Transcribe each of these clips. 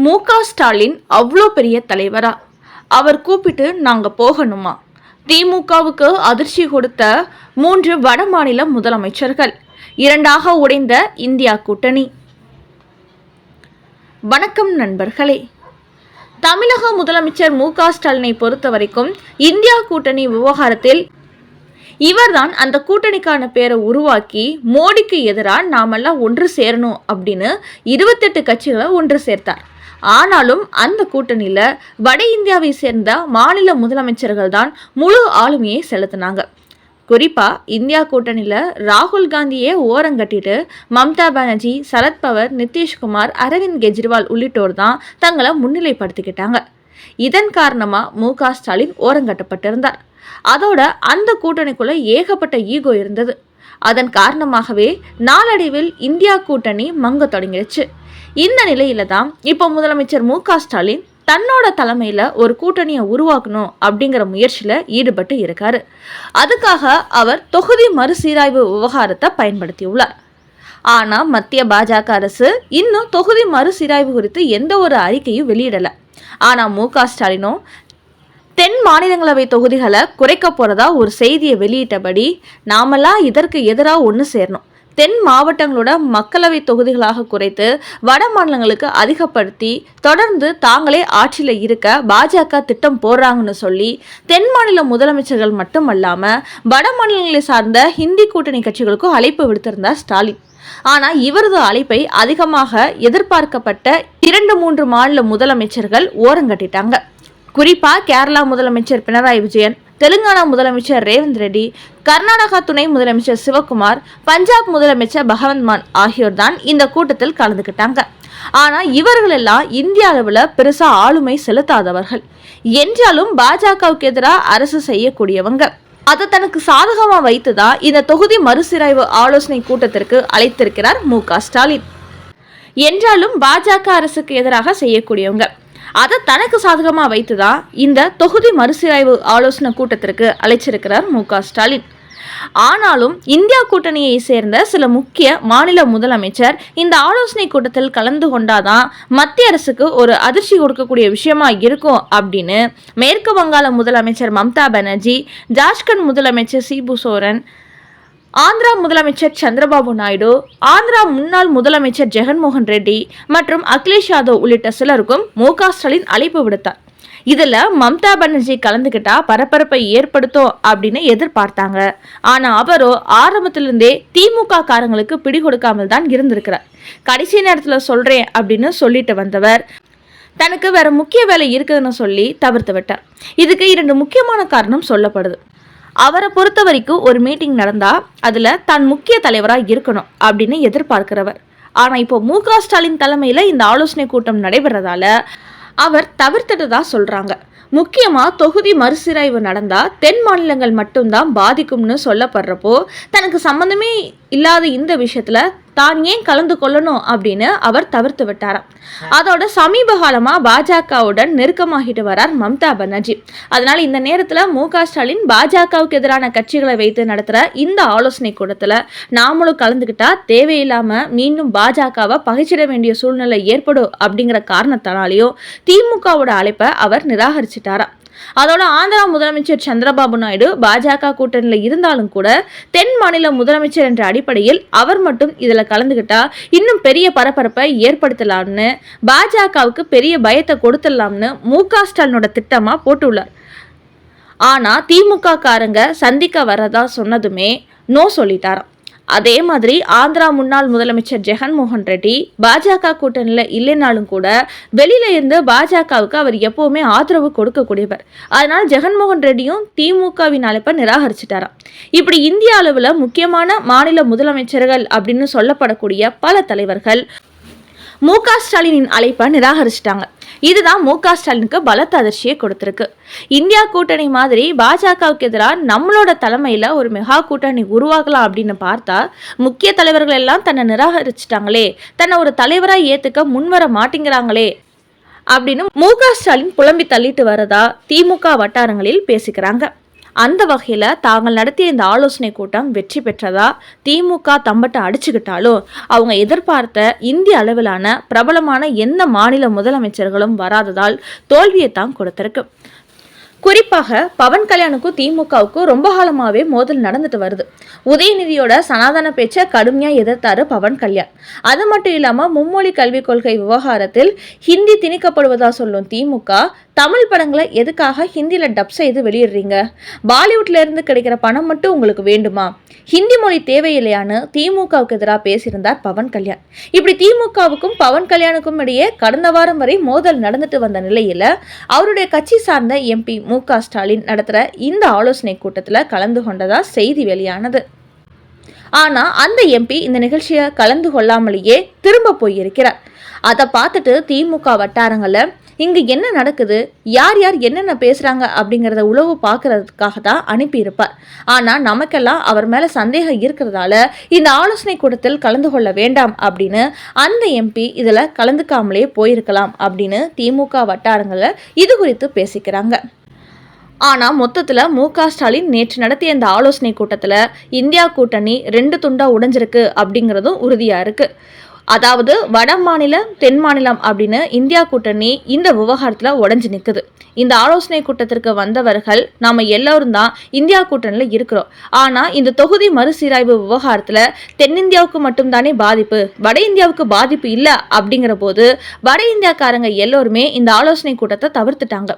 மு.க. ஸ்டாலின் அவ்வளோ பெரிய தலைவரா? அவர் கூப்பிட்டு நாங்க போகணுமா? திமுகவுக்கு அதிர்ச்சி கொடுத்த 3 வட மாநில முதலமைச்சர்கள், இரண்டாக உடைந்த இந்தியா கூட்டணி. வணக்கம் நண்பர்களே. தமிழக முதலமைச்சர் மு.க. ஸ்டாலினை பொறுத்த வரைக்கும் இந்தியா கூட்டணி விவகாரத்தில் இவர்தான் அந்த கூட்டணிக்கான பேரை உருவாக்கி மோடிக்கு எதிராக நாமெல்லாம் ஒன்று சேரணும் அப்படின்னு 28 கட்சிகளை ஒன்று சேர்த்தார். ஆனாலும் அந்த கூட்டணியில வட இந்தியாவை சேர்ந்த மாநில முதலமைச்சர்கள் தான் முழு ஆளுமையை செலுத்தினாங்க. குறிப்பா இந்தியா கூட்டணியில ராகுல் காந்தியே ஓரங்கட்டிட்டு மம்தா பானர்ஜி, சரத்பவர், நிதிஷ்குமார், அரவிந்த் கெஜ்ரிவால் உள்ளிட்டோர் தான் தங்களை முன்னிலைப்படுத்திக்கிட்டாங்க. இதன் காரணமா மு.க. ஸ்டாலின் ஓரங்கட்டப்பட்டிருந்தார். அதோட அந்த கூட்டணிக்குள்ள ஏகப்பட்ட ஈகோ இருந்தது. அதன் காரணமாகவே நாளடைவில் இந்தியா கூட்டணி மங்க தொடங்கிடுச்சு. இந்த நிலையில தான் இப்போ முதலமைச்சர் மு.க. ஸ்டாலின் தன்னோட தலைமையில ஒரு கூட்டணியை உருவாக்கணும் அப்படிங்கிற முயற்சியில ஈடுபட்டு இருக்காரு. அதுக்காக அவர் தொகுதி மறுசீராய்வு விவகாரத்தை பயன்படுத்தியுள்ளார். ஆனா மத்திய பாஜக அரசு இன்னும் தொகுதி மறுசீராய்வு குறித்து எந்த ஒரு அறிக்கையும் வெளியிடல. ஆனா மு.க. ஸ்டாலினோ தென் மாநிலங்களவை தொகுதிகளை குறைக்க போறதா ஒரு செய்தியை வெளியிட்டபடி நாமெல்லாம் இதற்கு எதிராக ஒன்று சேரணும், தென் மாவட்டங்களோட மக்களவை தொகுதிகளாக குறைத்து வட மாநிலங்களுக்கு அதிகப்படுத்தி தொடர்ந்து தாங்களே ஆட்சியில் இருக்க பாஜக திட்டம் போடுறாங்கன்னு சொல்லி தென் மாநில முதலமைச்சர்கள் மட்டுமல்லாம வட மாநிலங்களை சார்ந்த ஹிந்தி கூட்டணி கட்சிகளுக்கும் அழைப்பு விடுத்திருந்தார் ஸ்டாலின். ஆனா இவரது அழைப்பை அதிகமாக எதிர்பார்க்கப்பட்ட 2-3 மாநில முதலமைச்சர்கள் ஓரங்கட்டிட்டாங்க. குறிப்பா கேரளா முதலமைச்சர் பினராயி விஜயன், தெலுங்கானா முதலமைச்சர் ரேவந்த் ரெட்டி, கர்நாடகா துணை முதலமைச்சர் சிவகுமார், பஞ்சாப் முதலமைச்சர் பகவந்த் மான் ஆகியோர் தான் இந்த கூட்டத்தில் கலந்துக்கிட்டாங்க. ஆனா இவர்கள் எல்லாம் இந்திய அளவுல பெருசா ஆளுமை செலுத்தாதவர்கள். என்றாலும் பாஜகவுக்கு எதிராக அரசு செய்யக்கூடியவங்க. அதை தனக்கு சாதகமா வைத்துதான் இந்த தொகுதி மறுசீராய்வு ஆலோசனை கூட்டத்திற்கு அழைத்திருக்கிறார் மு.க. ஸ்டாலின். என்றாலும் பாஜக அரசுக்கு எதிராக செய்யக்கூடியவங்க, அதை தனக்கு சாதகமா வைத்துதான் இந்த தொகுதி மறுசீராய்வு ஆலோசனை கூட்டத்திற்கு அழைச்சிருக்கிறார் மு.க. ஸ்டாலின். ஆனாலும் இந்தியா கூட்டணியை சேர்ந்த சில முக்கிய மாநில முதலமைச்சர் இந்த ஆலோசனை கூட்டத்தில் கலந்து கொண்டாதான் மத்திய அரசுக்கு ஒரு அதிர்ச்சி கொடுக்கக்கூடிய விஷயமா இருக்கும் அப்படின்னு மேற்கு வங்காள முதலமைச்சர் மம்தா பானர்ஜி, ஜார்க்கண்ட் முதலமைச்சர் சிபு சோரன், ஆந்திரா முதலமைச்சர் சந்திரபாபு நாயுடு, ஆந்திரா முன்னாள் முதலமைச்சர் ஜெகன்மோகன் ரெட்டி மற்றும் அகிலேஷ் யாதவ் உள்ளிட்ட சிலருக்கும் மு.க. ஸ்டாலின் அழைப்பு விடுத்தார். இதுல மம்தா பானர்ஜி கலந்துகிட்டா பரபரப்பை ஏற்படுத்தும் அப்படின்னு எதிர்பார்த்தாங்க. ஆனா அவரோ ஆரம்பத்திலிருந்தே திமுக காரங்களுக்கு பிடி கொடுக்காமல் தான் இருந்திருக்கிறார். கடைசி நேரத்துல சொல்றேன் அப்படின்னு சொல்லிட்டு வந்தவர் தனக்கு வேற முக்கிய வேலை இருக்குதுன்னு சொல்லி தவிர்த்து விட்டார். இதுக்கு 2 முக்கியமான காரணம் சொல்லப்படுது. அவரை பொறுத்த வரைக்கும் ஒரு மீட்டிங் நடந்தா அதுல தான் முக்கிய தலைவராக இருக்கணும் அப்படின்னு எதிர்பார்க்கிறவர். ஆனா இப்போ மு.க. ஸ்டாலின் தலைமையில இந்த ஆலோசனை கூட்டம் நடைபெறதால அவர் தவிர்த்துட்டு தான் சொல்றாங்க. முக்கியமா தொகுதி மறுசீராய்வு நடந்தா தென் மாநிலங்கள் மட்டும்தான் பாதிக்கும்னு சொல்லப்படுறப்போ தனக்கு சம்பந்தமே இல்லாத இந்த விஷயத்துல தான் ஏன் கலந்து கொள்ளணும் அப்படின்னு அவர் தவிர்த்து விட்டாராம். அதோட சமீப காலமா பாஜகவுடன் நெருக்கமாகிட்டு வரார் மம்தா பானர்ஜி. அதனால இந்த நேரத்துல மு.க. ஸ்டாலின் பாஜகவுக்கு எதிரான கட்சிகளை வைத்து நடத்துற இந்த ஆலோசனை கூட்டத்துல நாமளும் கலந்துகிட்டா தேவையில்லாம மீண்டும் பாஜகவை பகைச்சிட வேண்டிய சூழ்நிலை ஏற்படும் அப்படிங்கிற காரணத்தினாலையும் திமுகவோட அழைப்பை அவர் நிராகரிச்சிட்டாராம். அதோட ஆந்திரா முதலமைச்சர் சந்திரபாபு நாயுடு பாஜக கூட்டணியில் இருந்தாலும் கூட தென் மாநில முதலமைச்சர் என்ற அடிப்படையில் அவர் மட்டும் இதுல கலந்துகிட்டா இன்னும் பெரிய பரபரப்பை ஏற்படுத்தலாம்னு, பாஜகவுக்கு பெரிய பயத்தை கொடுத்துடலாம்னு மு.க. ஸ்டாலினோட திட்டமா போட்டுள்ளார். ஆனா திமுக காரங்க சந்திக்க வரதா சொன்னதுமே நோ சொல்லிட்டாராம். அதே மாதிரி ஆந்திரா முன்னாள் முதலமைச்சர் ஜெகன்மோகன் ரெட்டி பாஜக கூட்டணியில் இல்லைனாலும் கூட வெளியில இருந்து பாஜகவுக்கு அவர் எப்பவுமே ஆதரவு கொடுக்கக்கூடியவர். அதனால ஜெகன்மோகன் ரெட்டியும் திமுகவின் அழைப்பை நிராகரிச்சிட்டாராம். இப்படி இந்திய அளவில் முக்கியமான மாநில முதலமைச்சர்கள் அப்படின்னு சொல்லப்படக்கூடிய பல தலைவர்கள் மு.க. ஸ்டாலினின் அழைப்பை நிராகரிச்சிட்டாங்க. இதுதான் மு.க. ஸ்டாலினுக்கு பலத்த அதிர்ச்சியை கொடுத்திருக்கு. இந்தியா கூட்டணி மாதிரி பாஜகவுக்கு எதிராக நம்மளோட தலைமையில ஒரு மெகா கூட்டணி உருவாக்கலாம் அப்படின்னு பார்த்தா முக்கிய தலைவர்கள் எல்லாம் தன்னை நிராகரிச்சிட்டாங்களே, தன்னை ஒரு தலைவராக ஏத்துக்க முன்வர மாட்டேங்கிறாங்களே அப்படின்னு மு.க. ஸ்டாலின் புலம்பி தள்ளிட்டு வரதா திமுக வட்டாரங்களில் பேசிக்கிறாங்க. அந்த வகையில தாங்கள் நடத்திய இந்த ஆலோசனை கூட்டம் வெற்றி பெற்றதா திமுக தம்பட்ட அடிச்சுக்கிட்டாலும் அவங்க எதிர்பார்த்த இந்திய அளவிலான பிரபலமான எந்த மாநில முதலமைச்சர்களும் வராததால் தோல்வியை தான் கொடுத்திருக்கு. குறிப்பாக பவன் கல்யாணுக்கும் திமுகவுக்கும் ரொம்ப காலமாவே மோதல் நடந்துட்டு வருது. உதயநிதியோட சனாதன பேச்சை கடுமையா எதிர்த்தாரு பவன் கல்யாண். அது மட்டும் இல்லாம மும்மொழி கல்விக் கொள்கை விவகாரத்தில் ஹிந்தி திணிக்கப்படுவதா சொல்லும் திமுக தமிழ் படங்களை எதுக்காக ஹிந்தியில டப் செய்து வெளியிடுறீங்க? பாலிவுட்ல இருந்து கிடைக்கிற பணம் மட்டும் உங்களுக்கு வேண்டுமா? ஹிந்தி மொழி தேவையில்லையான்னு திமுகவுக்கு எதிராக பேசியிருந்தார் பவன் கல்யாண். இப்படி திமுகவுக்கும் பவன் கல்யாணுக்கும் இடையே கடந்த வாரம் வரை மோதல் நடந்துட்டு வந்த நிலையில அவருடைய கட்சி சார்ந்த எம்பி மு.க. ஸ்டாலின் நடத்துற இந்த ஆலோசனை கூட்டத்துல கலந்து கொண்டதா செய்தி வெளியானது. ஆனா அந்த எம்பி இந்த நிகழ்ச்சியை கலந்து கொள்ளாமலேயே திரும்ப போயிருக்கிறார். அதை பார்த்துட்டு திமுக வட்டாரங்கள்ல இங்கு என்ன நடக்குது, யார் யார் என்னென்ன பேசுறாங்க அப்படிங்கிறத உளவு பார்க்கறதுக்காக தான் அனுப்பியிருப்பார். ஆனா நமக்கெல்லாம் அவர் மேல சந்தேகம் இருக்கிறதால இந்த ஆலோசனை கூட்டத்தில் கலந்து கொள்ள வேண்டாம் அப்படின்னு அந்த எம்பி இதுல கலந்துக்காமலே போயிருக்கலாம் அப்படின்னு திமுக வட்டாரங்கள்ல இது குறித்து பேசிக்கிறாங்க. ஆனா மொத்தத்துல மு.க. ஸ்டாலின் நேற்று நடத்திய இந்த ஆலோசனை கூட்டத்துல இந்தியா கூட்டணி 2 துண்டா உடைஞ்சிருக்கு அப்படிங்கிறதும் உறுதியா இருக்கு. அதாவது வட மாநிலம் தென் மாநிலம் அப்படின்னு இந்தியா கூட்டணி இந்த விவகாரத்துல உடைஞ்சு நிற்குது. இந்த ஆலோசனை கூட்டத்திற்கு வந்தவர்கள் நாம எல்லாரும் தான் இந்தியா கூட்டணியில இருக்கிறோம். ஆனா இந்த தொகுதி மறுசீராய்வு விவகாரத்துல தென்னிந்தியாவுக்கு மட்டும்தானே பாதிப்பு, வட இந்தியாவுக்கு பாதிப்பு இல்ல அப்படிங்கிற போது வட இந்தியாக்காரங்க எல்லோருமே இந்த ஆலோசனை கூட்டத்தை தவிர்த்துட்டாங்க.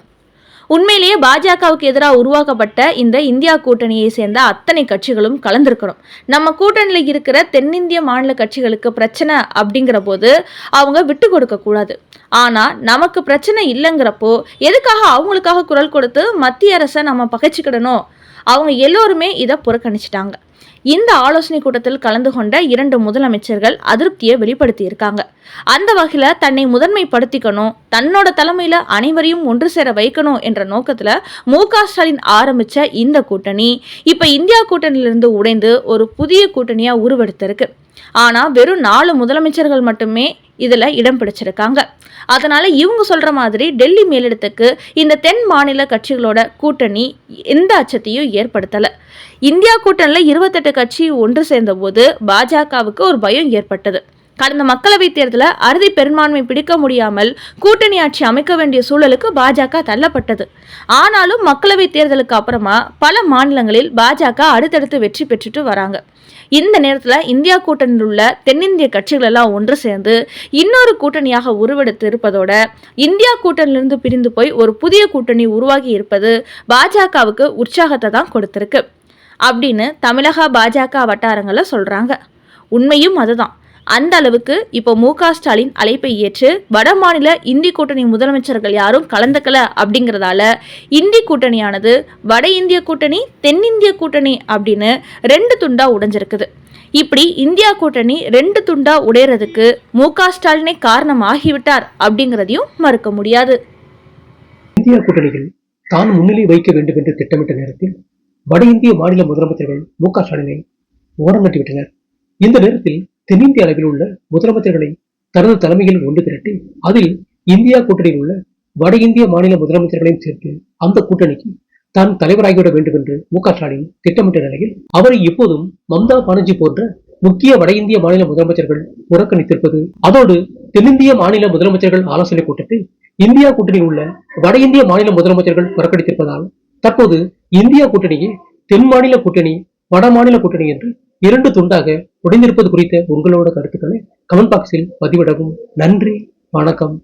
உண்மையிலேயே பாஜகவுக்கு எதிராக உருவாக்கப்பட்ட இந்த இந்தியா கூட்டணியை சேர்ந்த அத்தனை கட்சிகளும் கலந்திருக்கணும். நம்ம கூட்டணியில் இருக்கிற தென்னிந்திய மாநில கட்சிகளுக்கு பிரச்சனை அப்படிங்கிற போது அவங்க விட்டு கொடுக்க கூடாது. ஆனா நமக்கு பிரச்சனை இல்லைங்கிறப்போ எதுக்காக அவங்களுக்காக குரல் கொடுத்து மத்திய அரசை நம்ம பகைச்சிக்கிடணும்? அவங்க எல்லோருமே இதை புறக்கணிச்சிட்டாங்க. இந்த ஆலோசனை கூட்டத்தில் கலந்து கொண்ட 2 முதலமைச்சர்கள் அதிருப்தியை வெளிப்படுத்தி இருக்காங்க. அந்த வகையில தன்னை முதன்மைப்படுத்திக்கணும், தன்னோட தலைமையில அனைவரையும் ஒன்று சேர வைக்கணும் என்ற நோக்கத்துல மு.க. ஸ்டாலின் ஆரம்பிச்ச இந்த கூட்டணி இப்ப இந்தியா கூட்டணியிலிருந்து உடைந்து ஒரு புதிய கூட்டணியா உருவெடுத்திருக்கு. ஆனா வெறும் 4 முதலமைச்சர்கள் மட்டுமே இதுல இடம் பிடிச்சிருக்காங்க. அதனால இவங்க சொல்ற மாதிரி டெல்லி மேலிடத்துக்கு இந்த தென் மாநில கட்சிகளோட கூட்டணி எந்த அச்சத்தையும் ஏற்படுத்தல. இந்தியா கூட்டணியில 28 கட்சி ஒன்று சேர்ந்த போது பாஜகவுக்கு ஒரு பயம் ஏற்பட்டது. கடந்த மக்களவைத் தேர்தலில் அறுதி பெரும்பான்மை பிடிக்க முடியாமல் கூட்டணி ஆட்சி அமைக்க வேண்டிய சூழலுக்கு பாஜக தள்ளப்பட்டது. ஆனாலும் மக்களவைத் தேர்தலுக்கு அப்புறமா பல மாநிலங்களில் பாஜக அடுத்தடுத்து வெற்றி பெற்றுட்டு வராங்க. இந்த நேரத்தில் இந்தியா கூட்டணியில் உள்ள தென்னிந்திய கட்சிகள் எல்லாம் ஒன்று சேர்ந்து இன்னொரு கூட்டணியாக உருவெடுத்து இருப்பதோட இந்தியா கூட்டணியிலிருந்து பிரிந்து போய் ஒரு புதிய கூட்டணி உருவாகி இருப்பது பாஜகவுக்கு உற்சாகத்தை தான் கொடுத்திருக்கு அப்படின்னு தமிழக பாஜக வட்டாரங்களை சொல்றாங்க. உண்மையும் அதுதான். அந்த அளவுக்கு இப்போ மு.க. ஸ்டாலின் அழைப்பை ஏற்று வட மாநில இந்தி கூட்டணி முதலமைச்சர்கள் யாரும் கலந்துக்கல அப்படிங்கிறதால இந்தி கூட்டணியானது வட இந்திய கூட்டணி தென்னிந்திய கூட்டணி அப்படின்னு 2 துண்டா உடைஞ்சிருக்குது. இப்படி இந்தியா கூட்டணி 2 துண்டா உடையறதுக்கு மு.க. ஸ்டாலினே காரணம் ஆகிவிட்டார் அப்படிங்கிறதையும் மறுக்க முடியாது. இந்தியா கூட்டணியில் தான் முன்னிலை வைக்க வேண்டும் என்று திட்டமிட்ட நேரத்தில் வட இந்திய மாநில முதலமைச்சர்கள் மு.க. ஸ்டாலினை ஓரங்கட்டிவிட்டனர். இந்த நேரத்தில் தென்னிந்திய அளவில் உள்ள முதலமைச்சர்களை தனது தலைமையில் ஒன்று திரட்டி அதில் இந்தியா கூட்டணியில் உள்ள வட இந்திய மாநில முதலமைச்சர்களையும் சேர்த்து அந்த கூட்டணிக்கு தான் தலைவராகிவிட வேண்டும் என்று மு.க. ஸ்டாலின் திட்டமிட்ட நிலையில் அவரை இப்போதும் மம்தா பானர்ஜி போன்ற முக்கிய வட இந்திய மாநில முதலமைச்சர்கள் புறக்கணித்திருப்பது, அதோடு தென்னிந்திய மாநில முதலமைச்சர்கள் ஆலோசனை கூட்டத்தில் இந்தியா கூட்டணியில் உள்ள வட இந்திய மாநில முதலமைச்சர்கள் புறக்கணித்திருப்பதால் தற்போது இந்தியா கூட்டணியே தென் மாநில கூட்டணி வட மாநில கூட்டணி என்று 2 துண்டாக உடைந்திருப்பது குறித்த உங்களோட கருத்துக்களை கமெண்ட் பாக்ஸில் பதிவிடவும். நன்றி, வணக்கம்.